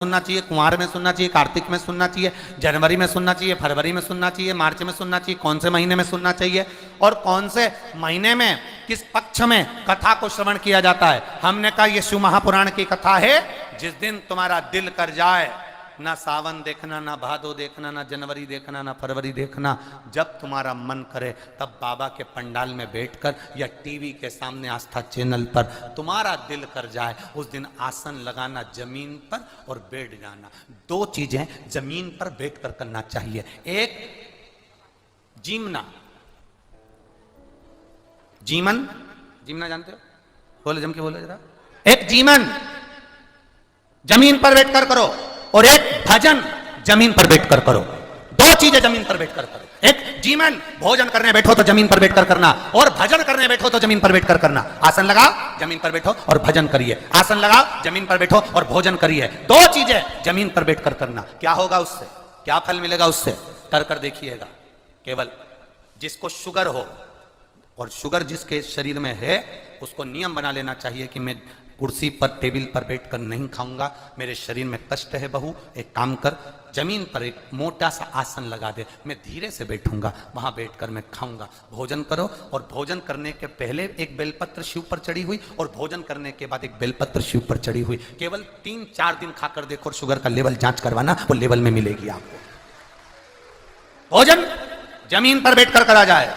सुनना चाहिए, कुंवार में सुनना चाहिए, कार्तिक में सुनना चाहिए, जनवरी में सुनना चाहिए, फरवरी में सुनना चाहिए, मार्च में सुनना चाहिए, कौन से महीने में सुनना चाहिए और कौन से महीने में किस पक्ष में कथा को श्रवण किया जाता है। हमने कहा ये शिव महापुराण की कथा है। जिस दिन तुम्हारा दिल कर जाए, ना सावन देखना, ना भादो देखना, ना जनवरी देखना, ना फरवरी देखना, जब तुम्हारा मन करे तब बाबा के पंडाल में बैठकर या टीवी के सामने आस्था चैनल पर तुम्हारा दिल कर जाए, उस दिन आसन लगाना जमीन पर और बैठ जाना। दो चीजें जमीन पर बैठकर करना चाहिए। एक जीमना, जीमन, जीमना जानते हो? बोले जम के बोले जरा। एक जीमन जमीन पर बैठकर करो और एक भजन जमीन पर बैठकर करो। दो चीजें जमीन पर बैठकर करो। एक जीवन, भोजन करने बैठो तो जमीन पर बैठकर करना, और भजन करने बैठो तो जमीन पर बैठकर करना। आसन लगाओ, जमीन पर बैठो और भजन करिए। आसन लगाओ, जमीन पर बैठो और भोजन करिए। दो चीजें जमीन पर बैठकर करना। क्या होगा उससे, क्या फल मिलेगा उससे, कर कर देखिएगा। केवल जिसको शुगर हो, और शुगर जिसके शरीर में है, उसको नियम बना लेना चाहिए कि मैं कुर्सी पर टेबल पर बैठकर नहीं खाऊंगा, मेरे शरीर में कष्ट है बहू, एक काम कर जमीन पर एक मोटा सा आसन लगा दे, मैं धीरे से बैठूंगा, वहां बैठकर मैं खाऊंगा। भोजन करो, और भोजन करने के पहले एक बेलपत्र शिव पर चढ़ी हुई और भोजन करने के बाद एक बेलपत्र शिव पर चढ़ी हुई। केवल 3-4 दिन खाकर देखो, शुगर का लेवल जांच करवाना, वो लेवल में मिलेगी आपको। भोजन जमीन पर बैठकर करा जाए,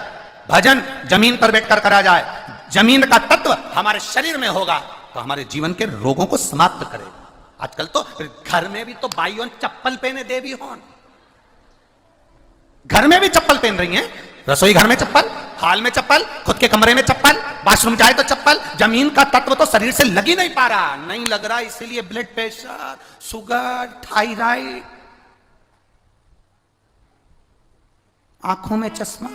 भजन जमीन पर बैठकर करा जाए। जमीन का तत्व हमारे शरीर में होगा तो हमारे जीवन के रोगों को समाप्त करेगा। आजकल तो घर में भी तो बाइयों चप्पल पहने देवी हो, घर में भी चप्पल पहन रही हैं। रसोई घर में चप्पल, हाल में चप्पल, खुद के कमरे में चप्पल, बाथरूम जाए तो चप्पल। जमीन का तत्व तो शरीर से लग ही नहीं पा रहा, नहीं लग रहा, इसीलिए ब्लड प्रेशर, शुगर, थायराइड, आंखों में चश्मा।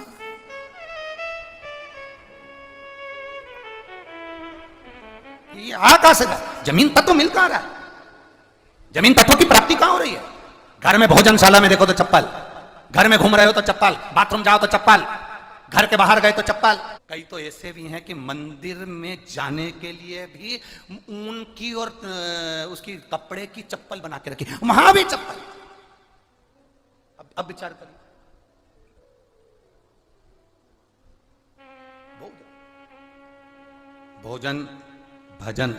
ये आ कहां से रहा? जमीन तत्व मिल कहां रहा है? जमीन तत्व की प्राप्ति कहां हो रही है? घर में भोजनशाला में देखो तो चप्पल, घर में घूम रहे हो तो चप्पल, बाथरूम जाओ तो चप्पल, घर के बाहर गए तो चप्पल। कई तो ऐसे भी हैं कि मंदिर में जाने के लिए भी ऊन की और उसकी कपड़े की चप्पल बना के रखी, वहां भी चप्पल। अब विचार करिए, भोजन भजन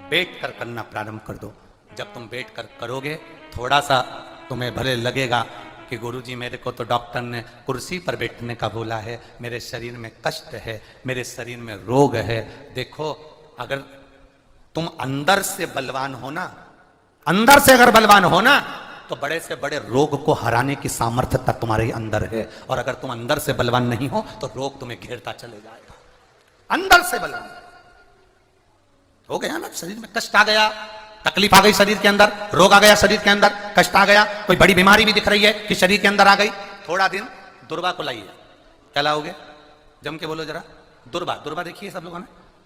बैठकर करना प्रारंभ कर दो। जब तुम बैठकर करोगे, थोड़ा सा तुम्हें भले लगेगा कि गुरुजी मेरे को तो डॉक्टर ने कुर्सी पर बैठने का बोला है, मेरे शरीर में कष्ट है, मेरे शरीर में रोग है। देखो, अगर तुम अंदर से बलवान हो ना, अंदर से अगर बलवान हो ना, तो बड़े से बड़े रोग को हराने की सामर्थ्यता तुम्हारे अंदर है। और अगर तुम अंदर से बलवान नहीं हो तो रोग तुम्हें घेरता चले जाएगा। अंदर से बलवान हो गया ना, शरीर में कष्ट आ गया, तकलीफ आ गई शरीर के अंदर, रोग आ गया शरीर के अंदर, कष्ट आ गया, कोई बड़ी बीमारी भी दिख रही है कि शरीर के अंदर आ गई, थोड़ा दिन दुर्वा को लाइए। क्या लाओगे? जम के बोलो जरा। दुर्वा, दुर्वा देखिए सब लोगों ने,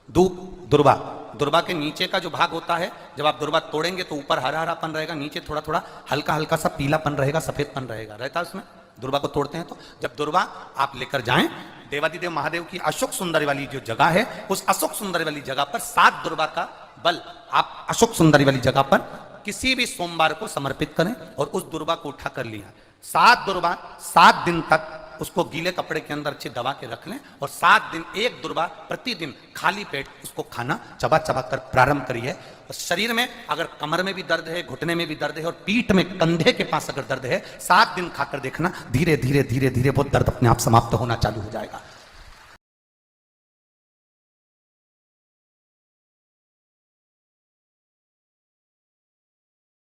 दुर्वा, दुर्वा के नीचे का जो भाग होता है, जब आप दुर्वा तोड़ेंगे तो ऊपर हरा हरापन रहेगा, नीचे थोड़ा थोड़ा हल्का हल्का सा पीलापन रहेगा, सफेदपन रहेगा, रहता है उसमें। दुर्वा को तोड़ते हैं तो जब दुर्वा आप लेकर जाएं, देवादिदेव महादेव की अशोक सुंदरी वाली जो जगह है, उस अशोक सुंदरी वाली जगह पर 7 दुर्वा का बल आप अशोक सुंदरी वाली जगह पर किसी भी सोमवार को समर्पित करें और उस दुर्वा को उठा कर लिया। 7 दुर्वा 7 दिन तक उसको गीले कपड़े के अंदर अच्छी दबा के रख लें, और 7 दिन एक दुर्वा प्रतिदिन खाली पेट उसको खाना चबा चबा कर प्रारंभ करिए। और शरीर में अगर कमर में भी दर्द है, घुटने में भी दर्द है और पीठ में कंधे के पास अगर दर्द है, 7 दिन खाकर देखना, धीरे धीरे धीरे धीरे वो दर्द अपने आप समाप्त होना चालू हो जाएगा।